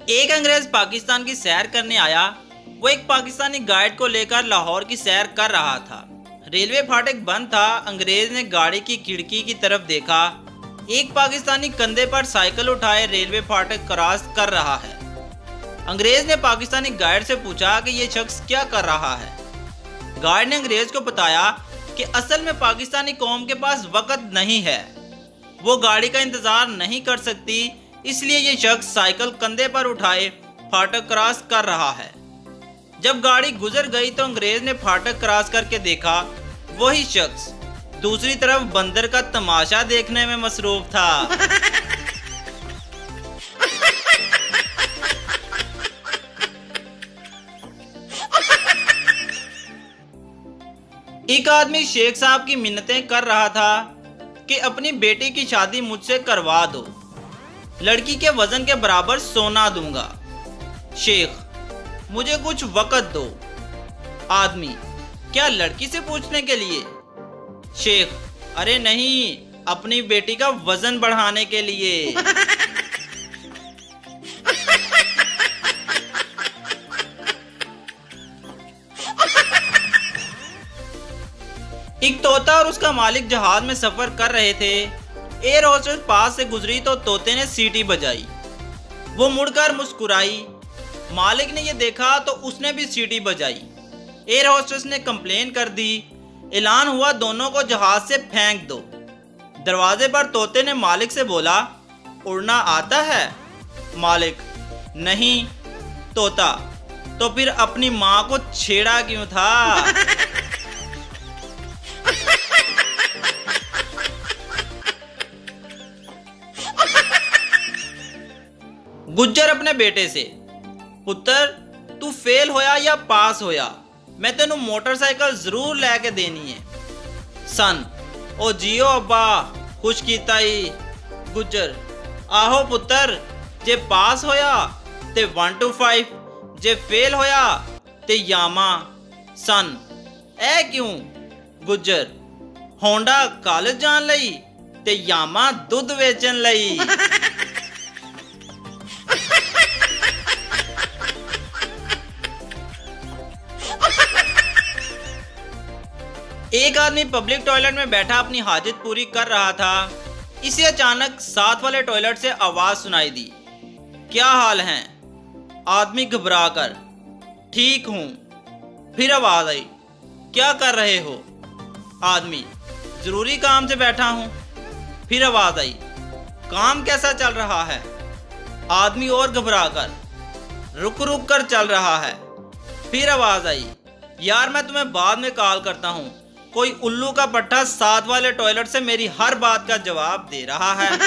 एक अंग्रेज पाकिस्तान की सैर करने आया। वो एक पाकिस्तानी गाइड को लेकर लाहौर की सैर कर रहा था। रेलवे फाटक बंद था। अंग्रेज ने गाड़ी की खिड़की की तरफ देखा। एक पाकिस्तानी कंधे पर साइकिल उठाए रेलवे फाटक क्रॉस कर रहा है। अंग्रेज ने पाकिस्तानी गाइड से पूछा कि ये शख्स क्या कर रहा है। गाइड ने अंग्रेज को बताया कि असल में पाकिस्तानी कौम के पास वक्त नहीं है, वो गाड़ी का इंतजार नहीं कर सकती, इसलिए ये शख्स साइकिल कंधे पर उठाए फाटक क्रॉस कर रहा है। जब गाड़ी गुजर गई तो अंग्रेज ने फाटक क्रॉस करके देखा, वही शख्स दूसरी तरफ बंदर का तमाशा देखने में मसरूफ था। एक आदमी शेख साहब की मिन्नतें कर रहा था कि अपनी बेटी की शादी मुझसे करवा दो, लड़की के वजन के बराबर सोना दूंगा। शेख, मुझे कुछ वक्त दो। आदमी, क्या लड़की से पूछने के लिए? शेख, अरे नहीं, अपनी बेटी का वजन बढ़ाने के लिए। एक तोता और उसका मालिक जहाज में सफर कर रहे थे। एयर होस्टेस पास से गुजरी तो तोते ने सीटी बजाई। वो मुड़कर मुस्कुराई। मालिक ने यह देखा तो उसने भी सीटी बजाई। एयर होस्टेस ने कंप्लेन कर दी। ऐलान हुआ, दोनों को जहाज से फेंक दो। दरवाजे पर तोते ने मालिक से बोला, उड़ना आता है? मालिक, नहीं। तोता, तो फिर अपनी माँ को छेड़ा क्यों था? गुज्जर अपने बेटे से, पुत्र तू फेल होया या पास होया, मैं तेनू मोटरसाइकिल जरूर लैके देनी है। सन, ओ जियो अब्बा, खुश कीता ही। गुज्जर, आहो पुत्र, जे पास होया ते 1 to 5, जे फेल होया ते यामा। सन, ऐ क्यों? गुज्जर, होंडा कॉलेज जान लई ते यामा दुध वेचन लई। एक आदमी पब्लिक टॉयलेट में बैठा अपनी हाजत पूरी कर रहा था। इसे अचानक साथ वाले टॉयलेट से आवाज सुनाई दी, क्या हाल है? आदमी घबरा कर, ठीक हूं। फिर आवाज आई, क्या कर रहे हो? आदमी, जरूरी काम से बैठा हूं। फिर आवाज आई, काम कैसा चल रहा है? आदमी और घबरा कर, रुक रुक कर चल रहा है। फिर आवाज आई, यार मैं तुम्हें बाद में कॉल करता हूं, कोई उल्लू का पट्टा साथ वाले टॉयलेट से मेरी हर बात का जवाब दे रहा है।